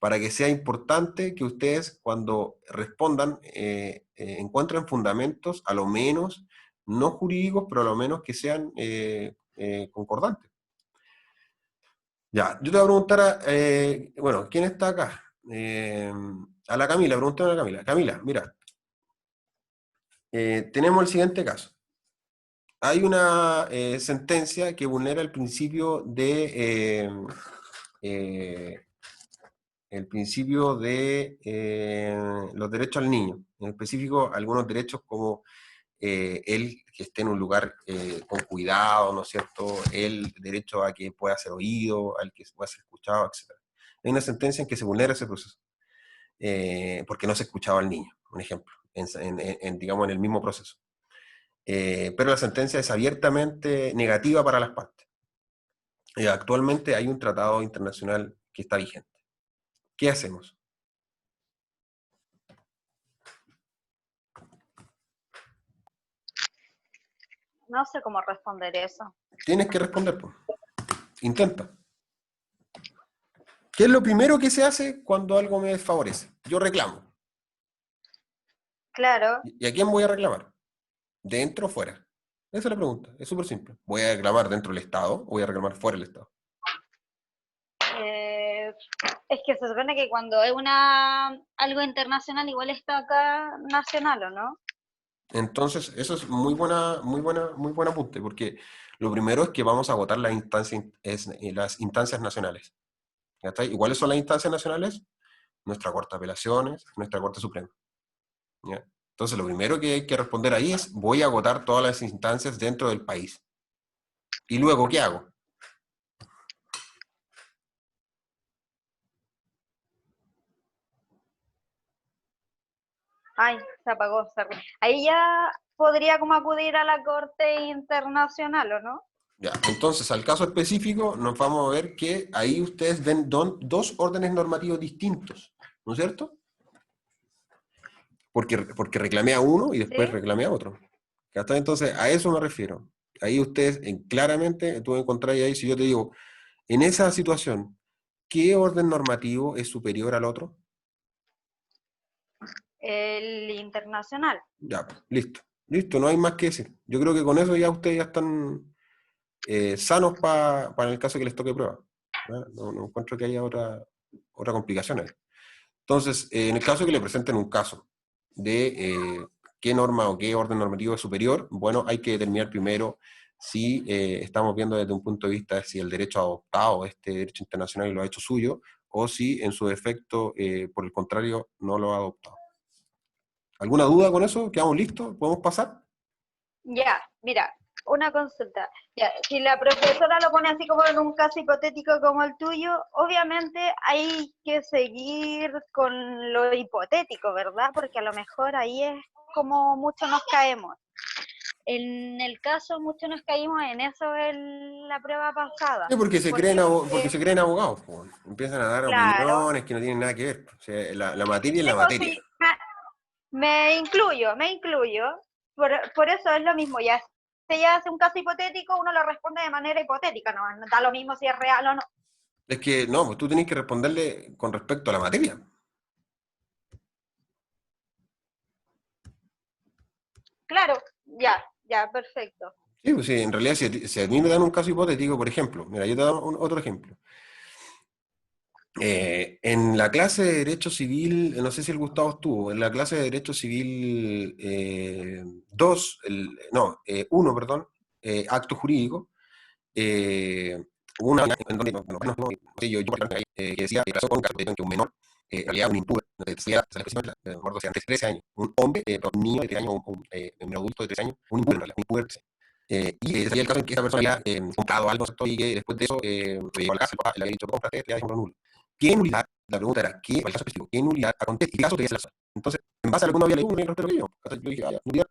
para que sea importante que ustedes cuando respondan encuentren fundamentos, a lo menos, no jurídicos, pero a lo menos que sean concordantes. Ya, yo te voy a preguntar bueno, ¿quién está acá? A la Camila, pregúntame a la Camila. Camila, mira, tenemos el siguiente caso. Hay una sentencia que vulnera eh, el principio de los derechos al niño, en específico algunos derechos como él que esté en un lugar con cuidado, ¿no es cierto? El derecho a que pueda ser oído, al que pueda ser escuchado, etc. Hay una sentencia en que se vulnera ese proceso, porque no se escuchaba al niño, un ejemplo, digamos, en el mismo proceso. Pero la sentencia es abiertamente negativa para las partes. Actualmente hay un tratado internacional que está vigente. ¿Qué hacemos? No sé cómo responder eso. Tienes que responder, pues. Intenta. ¿Qué es lo primero que se hace cuando algo me desfavorece? Yo reclamo. Claro. ¿Y a quién voy a reclamar? ¿Dentro o fuera? Esa es la pregunta. Es súper simple. ¿Voy a reclamar dentro del Estado o voy a reclamar fuera del Estado? Es que se supone que cuando es algo internacional igual está acá nacional, ¿o no? Entonces, eso es muy buen apunte, porque lo primero es que vamos a agotar las instancias nacionales. ¿Ya está? ¿Y cuáles son las instancias nacionales? Nuestra Corte de Apelaciones, nuestra Corte Suprema. ¿Ya? Entonces, lo primero que hay que responder ahí es, voy a agotar todas las instancias dentro del país. ¿Y luego qué hago? Ay, se apagó. Ahí ya podría como acudir a la Corte Internacional, ¿o no? Ya, entonces, al caso específico, nos vamos a ver que ahí ustedes ven dos órdenes normativos distintos, ¿no es cierto? Porque reclamé a uno y después Sí. reclamé a otro. ¿Cachai? Entonces, a eso me refiero. Ahí ustedes, claramente, tú encontráis ahí, si yo te digo, en esa situación, ¿qué orden normativo es superior al otro? El internacional. Ya, pues, listo. Listo, no hay más que decir. Yo creo que con eso ya ustedes ya están sanos para el caso que les toque prueba. No encuentro que haya otra complicación ahí. Entonces, en el caso que le presenten un caso de qué norma o qué orden normativo es superior, bueno, hay que determinar primero si estamos viendo desde un punto de vista de si el derecho adoptado, este derecho internacional lo ha hecho suyo, o si en su defecto, por el contrario, no lo ha adoptado. ¿Alguna duda con eso? ¿Quedamos listos? ¿Podemos pasar? Ya, mira, una consulta. Ya, si la profesora lo pone así como en un caso hipotético como el tuyo, obviamente hay que seguir con lo hipotético, ¿verdad? Porque a lo mejor ahí es como mucho nos caemos. En el caso, mucho nos caímos en eso en la prueba pasada. Sí, porque porque Porque, se creen abogados, pues. Empiezan a dar claro, opiniones que no tienen nada que ver. O sea, la materia es sí, la pues materia. sí, me incluyo, me incluyo. Por eso es lo mismo, ya si ella hace un caso hipotético, uno lo responde de manera hipotética, no da lo mismo si es real o no. Es que no, pues tú tenés que responderle con respecto a la materia. Claro, ya, perfecto. Sí, pues sí, en realidad si a mí me dan un caso hipotético, por ejemplo, mira, yo te doy otro ejemplo. En la clase de Derecho Civil, no sé si el Gustavo estuvo, en la clase de Derecho Civil 2, no, 1, perdón, acto jurídico, hubo una en donde no sé, que decía que pasó con un caso que un menor, en realidad un impuro, me acuerdo si antes de 13 años, un hombre, un niño de 13 años, un adulto de 13 años, un impuro en realidad, un impuro de 13. Y salía el caso en que esa persona había comprado algo, ¿cierto? Y que después de eso lo llevó a la casa, el papá le había dicho, cómprate, te dejamos nulo. ¿Qué nulidad? La pregunta era, ¿qué, para el caso específico, ¿qué nulidad acontece? ¿Y qué caso te dice la Entonces, en base a lo que uno había leído, uno tenía que yo. Yo dije, ah, ya, nulidad,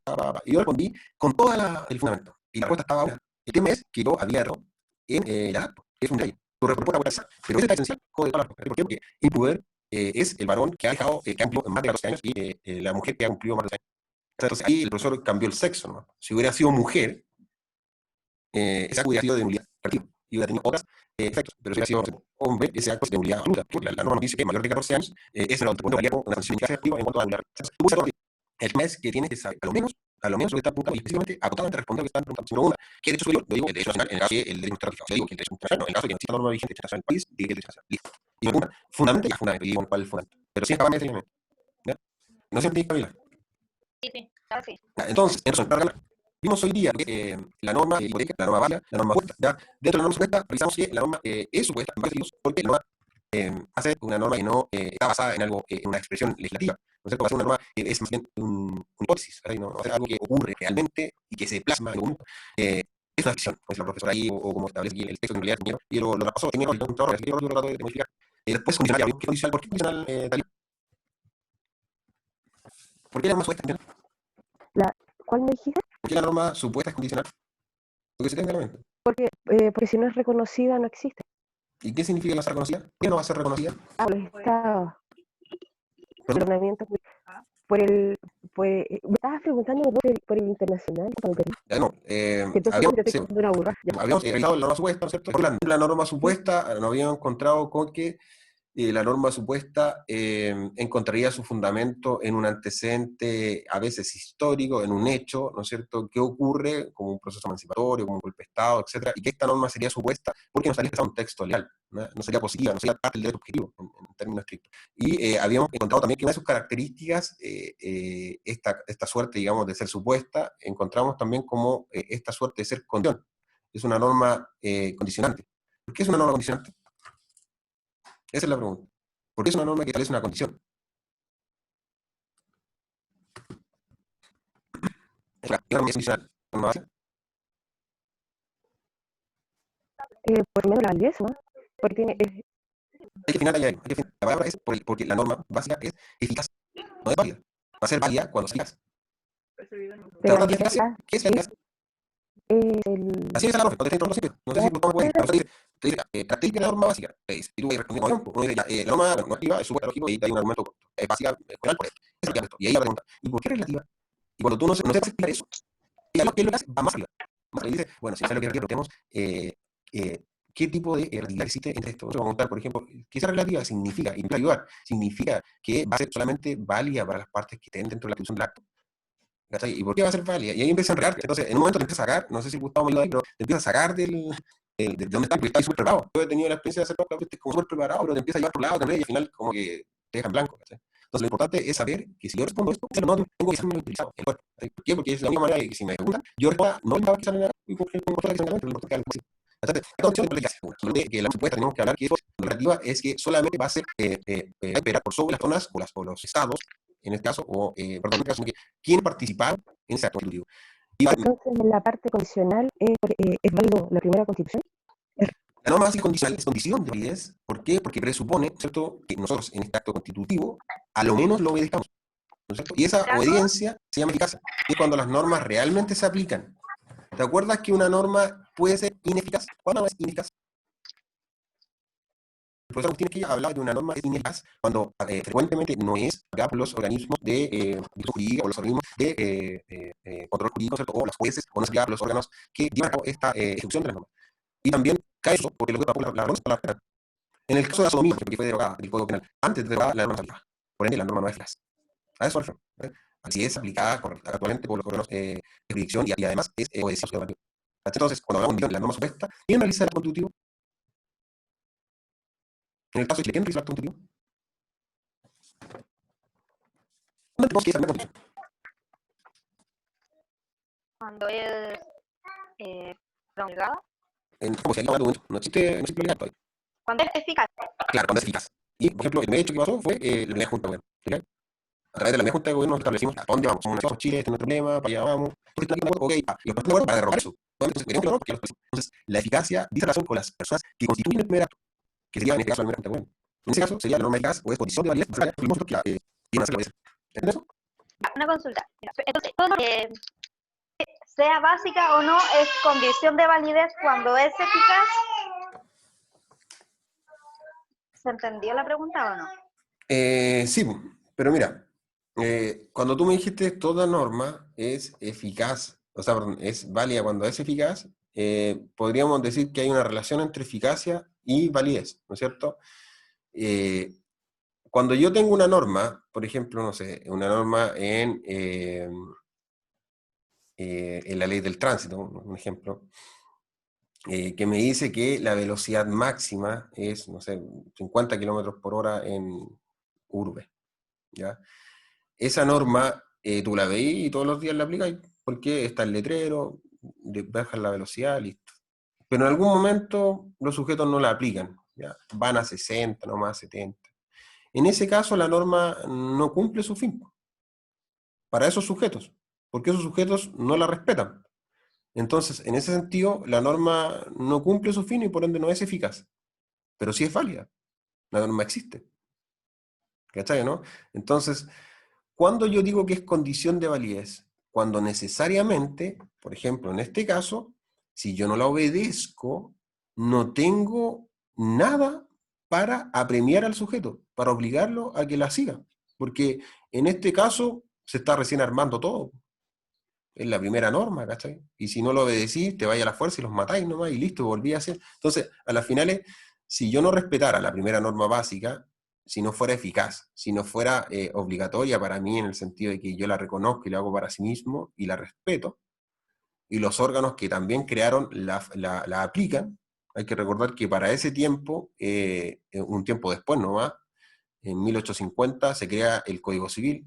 y yo respondí con todo el fundamento. Y la respuesta estaba buena. El tema es que yo había errado en la edad, que es un detalle. Tu respuesta puede ser, pero ese está esencial, jode todas las cosas. ¿Por qué? Porque impoder es el varón que ha dejado, que ha cumplido más de 14 años y la mujer que ha cumplido más de 12 años. Entonces ahí el profesor cambió el sexo, ¿no? Si hubiera sido mujer, esa hubiera sido de nulidad. y hubiera tenido otros efectos. Pero si hubiera sido, no sé, hombre, ese acto es de nulidad absoluta. La norma nos dice que mayor de 14 años es el adulto valía con una sanción activa en cuanto a anular. El tema es que tienes que saber, a lo menos lo que está apuntando, y específicamente acotadamente responder lo que están preguntando. Número uno, ¿qué derecho superior? Yo digo el derecho nacional en el caso de que el derecho internacional. O sea, digo que el derecho internacional, no, en el caso de que no exista norma vigente internacional en el país, digo que el derecho nacional. Listo. Y me preguntan, fundamento, ya fundamento, y digo cuál es el fundamento. Pero sí acabamos de decirme, ¿ya? No sé si Camila. Sí, sí, claro, sí. Entonces, para ganar. Vimos hoy día que la norma hipoteca, la norma válida, la norma supuesta, ¿ya? Dentro de la norma supuesta, revisamos que la norma es supuesta en varios sentidos, porque la norma hace una norma que no está basada en algo, en una expresión legislativa, ¿no es cierto? Va a ser una norma que es más bien una hipótesis, ¿verdad? No va a ser algo que ocurre realmente y que se plasma en un momento. Es una ficción, como dice la profesora ahí, o como establece aquí el texto de realidad, y lo repasó, tiene un trabajo, yo lo trato de modificar. Después, condicional, ¿qué condicional? ¿Por qué condicional, Darío? ¿Por qué la norma supuesta es condicional? ¿Cuál me dijiste? ¿Por qué la norma supuesta es condicional? Porque se tenga en la mente. Porque si no es reconocida, no existe. ¿Y qué significa que no va a ser reconocida? ¿Por qué no va a ser reconocida? Los estados, ¿Perdón? el ordenamiento me estabas preguntando por el internacional, No, que entonces habíamos, te estoy una burra. habíamos revisado la norma supuesta, ¿no es cierto? Por la norma supuesta nos habíamos encontrado con que la norma supuesta encontraría su fundamento en un antecedente a veces histórico, en un hecho, ¿no es cierto?, que ocurre como un proceso emancipatorio, como un golpe de Estado, etcétera, y que esta norma sería supuesta porque no estaría expresada un texto legal, no sería positiva, no sería parte del derecho objetivo, en términos estrictos. Y habíamos encontrado también que una de sus características, esta suerte, digamos, de ser supuesta, encontramos también como esta suerte de ser condición. Es una norma condicionante. ¿Por qué es una norma condicionante? Esa es la pregunta. ¿Por qué es una norma que establece una condición? Es la norma condicional. ¿Norma básica? Por menos la validez, ¿no? Porque tiene, Hay que afinar ahí, hay que afinar. La palabra es porque la norma básica es eficaz, no es válida. Va a ser válida cuando es eficaz. pero la ¿Qué es eficacia? ¿Qué es eficacia? Así es la norma, no te no sé si tú puedes, te dice, característica de la norma básica, te dice, y tú vas respondiendo, uno dice, ya, la norma normativa es súper lógico y hay un argumento básica, general por esto. Eso es lo que y ahí la pregunta, ¿y por qué relativa? Y cuando tú no sabes explicar eso, ¿qué es lo que hace? Va más arriba. Más arriba dice, bueno, si sabes lo que es relativa, pero tenemos qué tipo de relatividad existe entre esto. Vamos a contar, por ejemplo, que esa relativa significa, y ayudar, significa que va a ser solamente válida para las partes que estén dentro de la atribución del acto. ¿Cachai? ¿Y por qué va a ser válida? Y ahí empieza a enredar. Entonces, en un momento te empieza a sacar, no sé si Gustavo me lo dijo, pero te empieza a sacar de donde estás, porque estás súper preparado. Yo he tenido la experiencia de hacer como súper preparado, pero te empieza a llevar por otro lado, y al final como que te deja en blanco. ¿Cachai? Entonces, lo importante es saber que si yo respondo esto, no tengo que hacerme utilizado el cuerpo. ¿Por qué? Porque es la única manera de que si me preguntan, yo responda, no me va a quitar nada, y con la que se me pero lo importante es que esta opción es una. Que la supuesta tenemos que hablar que la relativa es que solamente va a ser esperar por sobre las zonas o los estados, en este caso, perdón, en este caso, quién participaron en ese acto constitutivo. entonces, en la parte condicional, ¿es válido la primera constitución? La norma básica condicional es condición de validez. ¿Por qué? Porque presupone, ¿cierto?, que nosotros en este acto constitutivo a lo menos lo obedezcamos, ¿no es cierto? Y esa obediencia se llama eficacia. Es cuando las normas realmente se aplican. ¿Te acuerdas que una norma puede ser ineficaz? ¿Cuándo es ineficaz? El profesor Agustín Esquella hablaba de una norma que es ineficaz cuando frecuentemente no es aplicada por los organismos de jurídica o los organismos de control jurídico, ¿cierto?, o los jueces, o no es aplicada por los órganos que llevan a cabo esta ejecución de las normas. Y también cae eso porque lo que la norma es para la pena. En el caso de la sodomía, porque fue derogada del Código Penal, antes de derogada la norma no se aplicaba. Por ende, la norma no es eficaz. A eso refiero. Así es aplicada actualmente por los órganos de jurisdicción y además es obedecida. Entonces, cuando hablamos de la norma supuesta, ¿quién realiza el constitutivo? En el caso de Chile, ¿quién realiza el acto constitutivo? ¿Cuándo tenemos que ir a la constitución? Cuando es promulgada. Como si hay un documento, no existe legal todavía. Cuando es eficaz. Claro, cuando es eficaz. Y, por ejemplo, el primer hecho que pasó fue la primera Junta de Gobierno. ¿Sí? A través de la primera Junta de Gobierno establecimos a dónde vamos. Somos Chile, este es nuestro problema, para allá vamos. Entonces, ok, y los partidos de acuerdo para derrocar eso. Entonces, queremos que no, porque entonces, la eficacia dice relación con las personas que constituyen el primer acto, que sería en este caso la primera Junta de Gobierno. En ese caso, sería la norma eficaz o es condición de validez, porque nosotros que quieren hacerlo. ¿Entiendes eso? Una consulta. Entonces, todo lo que sea básica o no es condición de validez cuando es eficaz. ¿Se entendió la pregunta o no? Sí, pero mira, cuando tú me dijiste toda norma es eficaz, o sea, perdón, es válida cuando es eficaz, podríamos decir que hay una relación entre eficacia y validez, ¿no es cierto? Cuando yo tengo una norma, por ejemplo, no sé, una norma en la ley del tránsito, un ejemplo, que me dice que la velocidad máxima es, no sé, 50 kilómetros por hora en urbe, ¿ya? Esa norma tú la veís y todos los días la aplicáis, porque está el letrero, bajas la velocidad, listo. Pero en algún momento los sujetos no la aplican, ¿ya? Van a 60, nomás 70. En ese caso la norma no cumple su fin para esos sujetos, porque esos sujetos no la respetan. Entonces, en ese sentido, la norma no cumple su fin y por ende no es eficaz, pero sí es válida. La norma existe. ¿Cachai, no? Entonces, cuando yo digo que es condición de validez, cuando necesariamente, por ejemplo, en este caso, si yo no la obedezco, no tengo nada para apremiar al sujeto, para obligarlo a que la siga. Porque en este caso se está recién armando todo. Es la primera norma, ¿cachai? Y si no lo obedecís, te vaya a la fuerza y los matáis nomás y listo, volví a hacer. Entonces, a las finales, si yo no respetara la primera norma básica, si no fuera eficaz, si no fuera obligatoria para mí en el sentido de que yo la reconozco y la hago para sí mismo y la respeto, y los órganos que también crearon la aplican, hay que recordar que para ese tiempo, un tiempo después nomás, en 1850 se crea el Código Civil.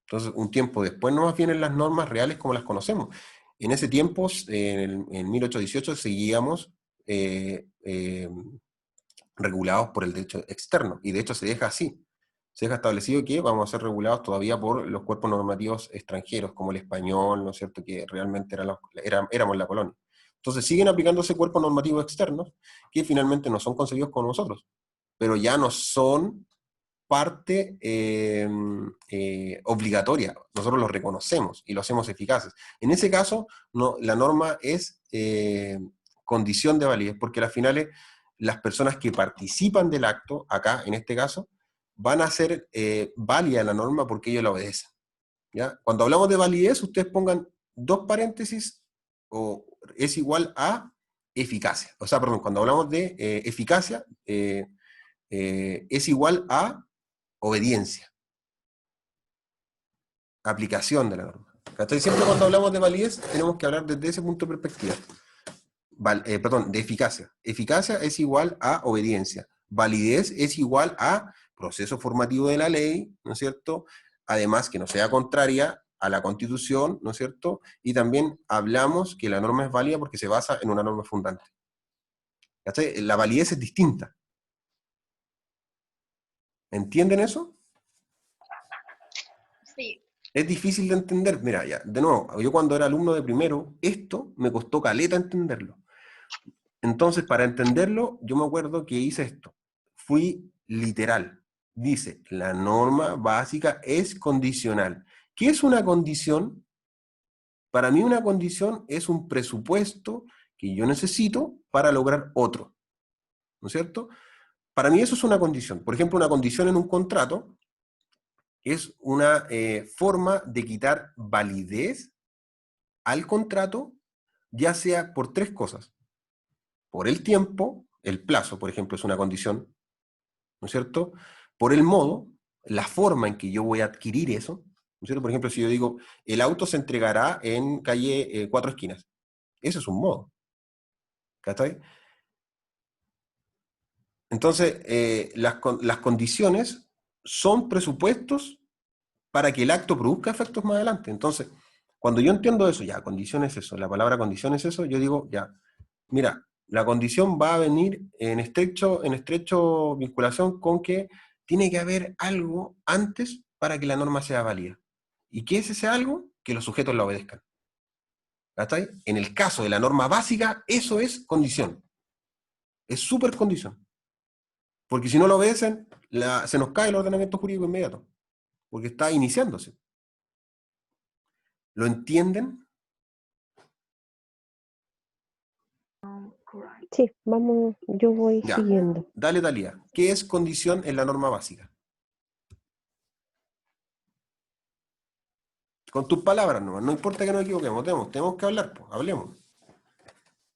Entonces, un tiempo después nomás vienen las normas reales como las conocemos. En ese tiempo, en 1818, seguíamos regulados por el derecho externo, y de hecho se deja así. Se deja establecido que vamos a ser regulados todavía por los cuerpos normativos extranjeros, como el español, ¿no es cierto?, que realmente éramos la colonia. Entonces siguen aplicándose cuerpos normativos externos que finalmente no son concebidos con nosotros, pero ya no son parte obligatoria. Nosotros los reconocemos y lo hacemos eficaces. En ese caso, no, la norma es condición de validez, porque al final las personas que participan del acto, acá en este caso, van a ser válida la norma porque ellos la obedecen. ¿Ya? Cuando hablamos de validez, ustedes pongan dos paréntesis, o es igual a eficacia. O sea, perdón, cuando hablamos de eficacia, es igual a obediencia, aplicación de la norma. ¿Cachai? Siempre cuando hablamos de validez tenemos que hablar desde ese punto de perspectiva. Perdón, de eficacia. Eficacia es igual a obediencia. Validez es igual a proceso formativo de la ley, ¿no es cierto? Además, que no sea contraria a la Constitución, ¿no es cierto? Y también hablamos que la norma es válida porque se basa en una norma fundante. ¿Cachai? La validez es distinta. ¿Entienden eso? Sí. Es difícil de entender. Mira, ya, de nuevo, yo cuando era alumno de primero, esto me costó caleta entenderlo. Entonces, para entenderlo, yo me acuerdo que hice esto. Fui literal. Dice, la norma básica es condicional. ¿Qué es una condición? Para mí una condición es un presupuesto que yo necesito para lograr otro. ¿No es cierto? Para mí eso es una condición. Por ejemplo, una condición en un contrato es una forma de quitar validez al contrato, ya sea por tres cosas. Por el tiempo, el plazo, por ejemplo, es una condición, ¿no es cierto? Por el modo, la forma en que yo voy a adquirir eso, ¿no es cierto? Por ejemplo, si yo digo, el auto se entregará en calle Cuatro Esquinas, eso es un modo, ¿cachai? Entonces, las condiciones son presupuestos para que el acto produzca efectos más adelante. Entonces, cuando yo entiendo eso, ya, condición es eso, la palabra condición es eso, yo digo, ya, mira, la condición va a venir en estrecho vinculación con que tiene que haber algo antes para que la norma sea válida. ¿Y qué es ese algo? Que los sujetos la obedezcan. ¿Cachai? En el caso de la norma básica, eso es condición. Es súper condición. Porque si no lo obedecen, se nos cae el ordenamiento jurídico inmediato. Porque está iniciándose. ¿Lo entienden? Sí, vamos, yo voy Ya. siguiendo. Dale, Talía. ¿Qué es condición en la norma básica? Con tus palabras nomás, no importa que nos equivoquemos, tenemos que hablar, pues, hablemos.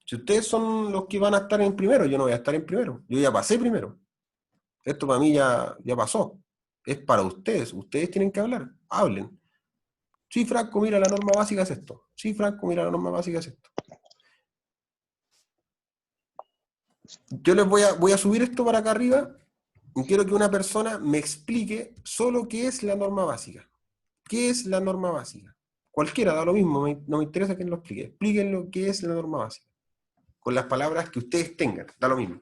Si ustedes son los que van a estar en primero, yo no voy a estar en primero. Yo ya pasé primero. Esto para mí ya pasó. Es para ustedes. Ustedes tienen que hablar. Hablen. Sí, Franco, mira, la norma básica es esto. Sí, Franco, mira, la norma básica es esto. Yo les voy a subir esto para acá arriba y quiero que una persona me explique solo qué es la norma básica. ¿Qué es la norma básica? Cualquiera, da lo mismo, no me interesa quién lo explique. Explíquenlo qué es la norma básica. Con las palabras que ustedes tengan, da lo mismo.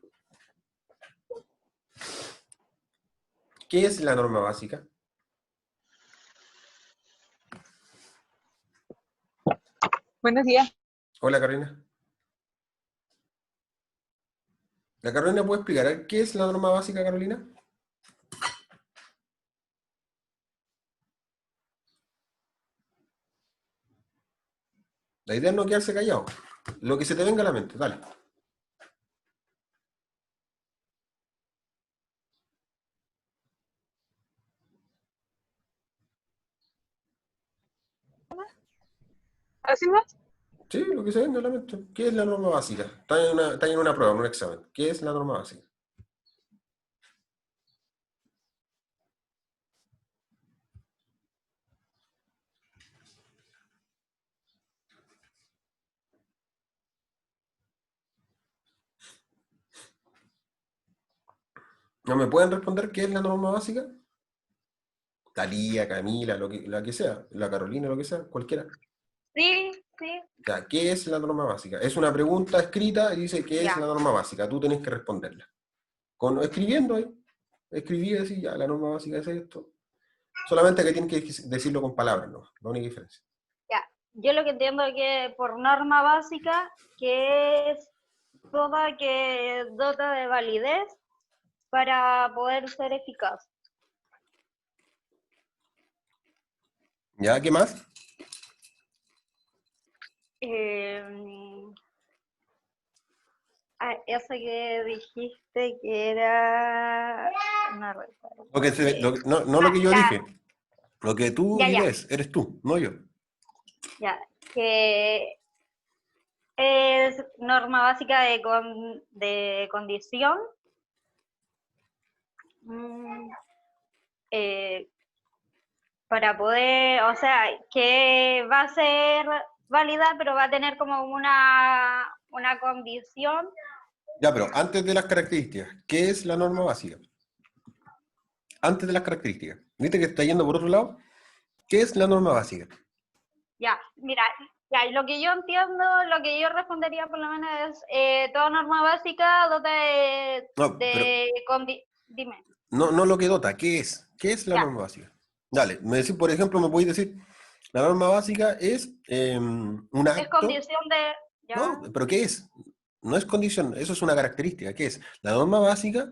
¿Qué es la norma básica? Buenos días. Hola, Carolina. ¿La Carolina puede explicar qué es la norma básica, Carolina? La idea es no quedarse callado. Lo que se te venga a la mente, dale. ¿Así más? Sí, lo que se venga a la mente. ¿Qué es la norma básica? Está en una prueba, en un examen. ¿Qué es la norma básica? ¿No me pueden responder qué es la norma básica? Talía, Camila, la que sea, la Carolina, lo que sea, cualquiera. Sí, sí, Ya, ¿qué es la norma básica? Es una pregunta escrita y dice ¿qué es ya. la norma básica? Tú tenés que responderla. Escribiendo ahí. Escribí así, ya, la norma básica es esto. Solamente que tienes que decirlo con palabras, ¿no? La única diferencia. Ya, yo lo que entiendo es que por norma básica, que es toda que dota de validez para poder ser eficaz. ¿Ya? ¿Qué más? Eso que dijiste que era... No recuerdo. No lo que yo dije. Lo que tú Ya, dices, eres tú, no yo. ya, que es norma básica de condición. Mm, eh, para poder, o sea, que va a ser válida, pero va a tener como una condición. Ya, pero antes de las características, ¿qué es la norma básica? Antes de las características. ¿Viste que está yendo por otro lado? ¿Qué es la norma básica? Ya, mira, ya, y lo que yo entiendo, lo que yo respondería por lo menos es toda norma básica dota No, pero dime, no lo que dota, ¿qué es? ¿Qué es la ya, norma básica? Dale, por ejemplo, me podéis decir, la norma básica es un es acto. condición de, ya, No, pero ¿qué es? No es condición, eso es una característica. ¿Qué es? La norma básica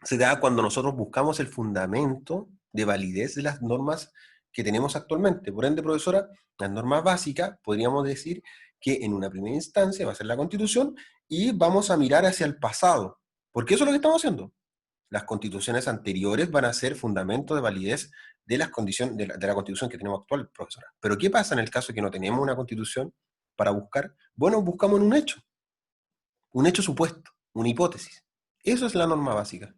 se da cuando nosotros buscamos el fundamento de validez de las normas que tenemos actualmente. Por ende, profesora, las normas básicas podríamos decir que en una primera instancia va a ser la Constitución y vamos a mirar hacia el pasado. Porque eso es lo que estamos haciendo. Las constituciones anteriores van a ser fundamento de validez de las condiciones de la Constitución que tenemos actual, profesora. Pero ¿qué pasa en el caso de que no tenemos una Constitución para buscar? Bueno, buscamos en un hecho supuesto, una hipótesis. Eso es la norma básica.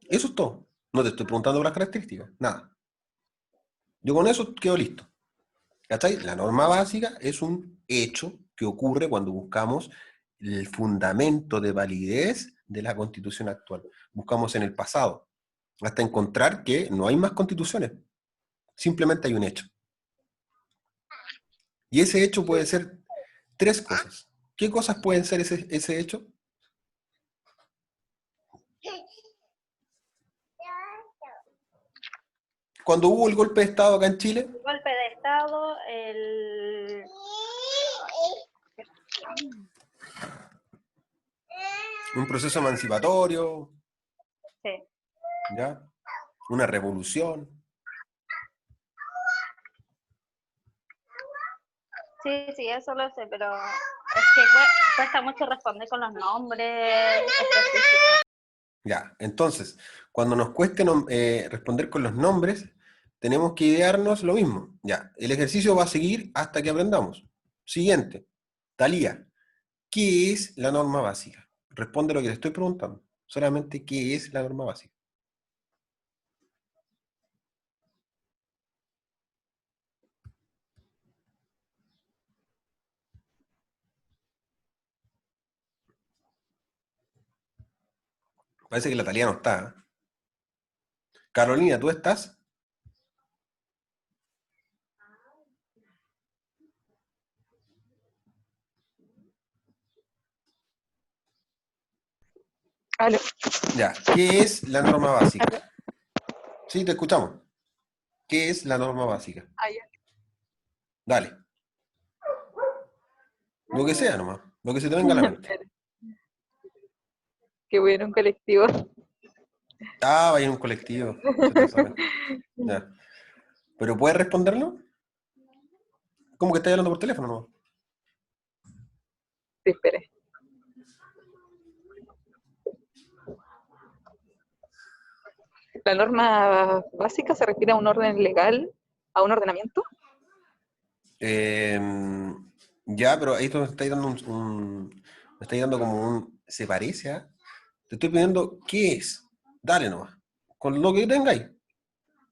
Eso es todo. No te estoy preguntando por las características, nada. Yo con eso quedo listo. ¿Cachai? La norma básica es un hecho que ocurre cuando buscamos el fundamento de validez de la Constitución actual. Buscamos en el pasado, hasta encontrar que no hay más constituciones. Simplemente hay un hecho. Y ese hecho puede ser tres cosas. ¿Qué cosas pueden ser ese hecho? Cuando hubo el golpe de Estado acá en Chile, el golpe de Estado, un proceso emancipatorio, sí. ¿ya? Una revolución. Sí, eso lo sé, pero es que cuesta mucho responder con los nombres específicos. Ya, entonces, cuando nos cueste responder con los nombres, tenemos que idearnos lo mismo. Ya, el ejercicio va a seguir hasta que aprendamos. Siguiente. Talía, ¿qué es la norma básica? Responde lo que te estoy preguntando. Solamente, ¿qué es la norma básica? Parece que la Talía no está. ¿Eh? Carolina, ¿tú estás? Aló. Ya, ¿qué es la norma básica? Aló. Sí, te escuchamos. ¿Qué es la norma básica? Ah, ya. Dale. Lo que sea nomás, lo que se te venga a la mente. Espera, que voy en un colectivo. Ah, vaya en un colectivo. Se te sabe. Ya. ¿Pero puedes responderlo? ¿Cómo que estás hablando por teléfono, no? Sí, espere. La norma básica se refiere a un orden legal, a un ordenamiento. Eh, ya, pero ahí tú me estáis dando me estáis dando como un... ¿Se parece a? Te estoy pidiendo qué es. Dale nomás. Con lo que tengáis.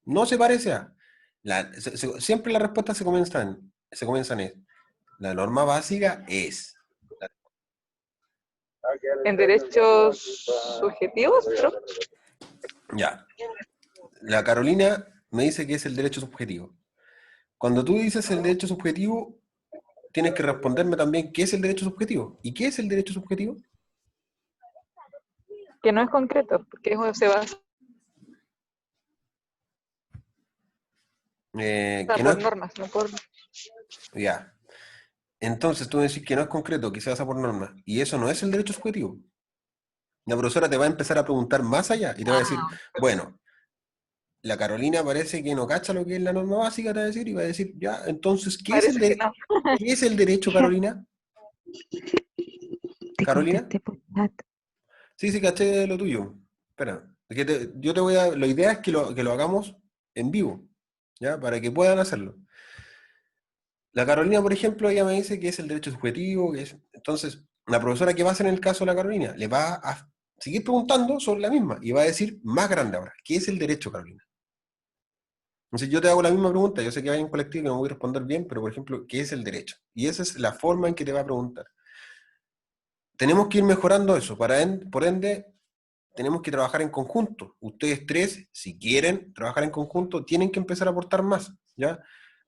No se parece a. Siempre las respuestas se comienzan es. La norma básica es. En derechos subjetivos, ¿no? Ya. La Carolina me dice que es el derecho subjetivo. Cuando tú dices el derecho subjetivo, tienes que responderme también qué es el derecho subjetivo. ¿Y qué es el derecho subjetivo? Que no es concreto, porque eso se basa Que no por es... normas, no por... Ya. Entonces tú me decís que no es concreto, que se basa por normas. Y eso no es el derecho subjetivo. La profesora te va a empezar a preguntar más allá y te va a decir, bueno, la Carolina parece que no cacha lo que es la norma básica, te va a decir, y va a decir, ya, entonces, Parece que no. ¿qué es el derecho, Carolina? Te ¿Carolina? contesté por chat. Sí, sí, caché lo tuyo. Espera, es que yo te voy a... La idea es que lo hagamos en vivo, ¿ya? Para que puedan hacerlo. La Carolina, por ejemplo, ella me dice que es el derecho subjetivo, que es... Entonces, la profesora, ¿qué va a hacer en el caso de la Carolina? Le va a seguir preguntando sobre la misma y va a decir más grande ahora. ¿Qué es el derecho, Carolina? Entonces, yo te hago la misma pregunta. Yo sé que hay un colectivo que no voy a responder bien, pero, por ejemplo, ¿qué es el derecho? Y esa es la forma en que te va a preguntar. Tenemos que ir mejorando eso. Por ende, tenemos que trabajar en conjunto. Ustedes tres, si quieren trabajar en conjunto, tienen que empezar a aportar más, ¿ya?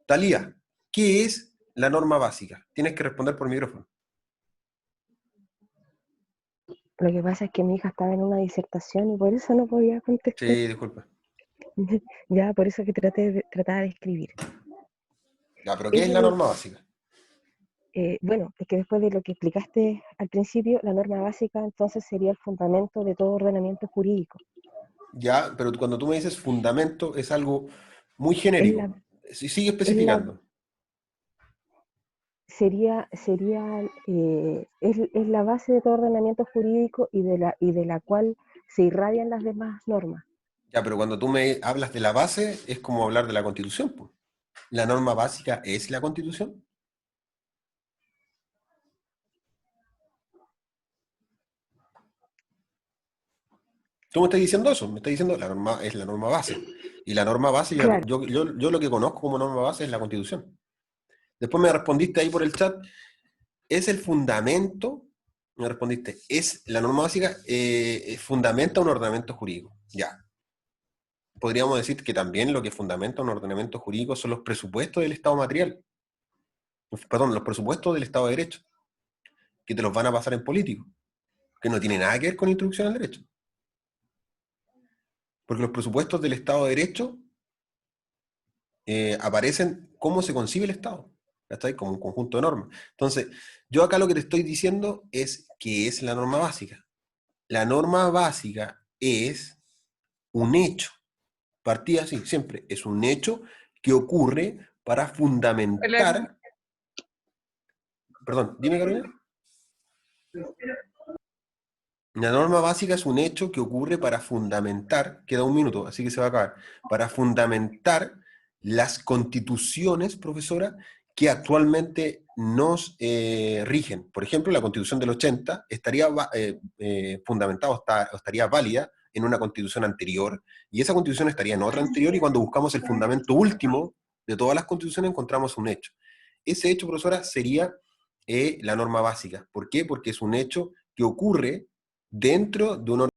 Talía, ¿qué es la norma básica? Tienes que responder por micrófono. Lo que pasa es que mi hija estaba en una disertación y por eso no podía contestar. Sí, disculpa. Ya, por eso que trataba de escribir. Ya, pero ¿qué Es es la norma básica? bueno, es que después de lo que explicaste al principio, la norma básica entonces sería el fundamento de todo ordenamiento jurídico. Ya, pero cuando tú me dices fundamento es algo muy Es la, genérico. Sigue es la, especificando. es la base de todo ordenamiento jurídico y de la cual se irradian las demás normas. Ya, pero cuando tú me hablas de la base es como hablar de la Constitución, pues. ¿La norma básica es la Constitución? Tú me estás diciendo eso, me estás diciendo la norma es la norma base. Y la norma base, Claro, yo lo que conozco como norma base es la Constitución. Después me respondiste ahí por el chat, ¿es el fundamento? Me respondiste, ¿es la norma básica fundamenta un ordenamiento jurídico? Ya. Podríamos decir que también lo que fundamenta un ordenamiento jurídico son los presupuestos del Estado material. Perdón, los presupuestos del Estado de Derecho, que te los van a pasar en político, que no tiene nada que ver con introducción al derecho. Porque los presupuestos del Estado de Derecho aparecen cómo se concibe el Estado, ¿está? Como un conjunto de normas. Entonces, yo acá lo que te estoy diciendo es que es la norma básica. La norma básica es un hecho, partida así, siempre, es un hecho que ocurre para Hola. fundamentar... Perdón, dime, Carolina. La norma básica es un hecho que ocurre para fundamentar, queda un minuto, así que se va a acabar, para fundamentar las constituciones, profesora, que actualmente nos rigen. Por ejemplo, la Constitución del 80 estaría fundamentada o estaría válida en una Constitución anterior, y esa Constitución estaría en otra anterior, y cuando buscamos el fundamento último de todas las Constituciones encontramos un hecho. Ese hecho, profesora, sería la norma básica. ¿Por qué? Porque es un hecho que ocurre dentro de un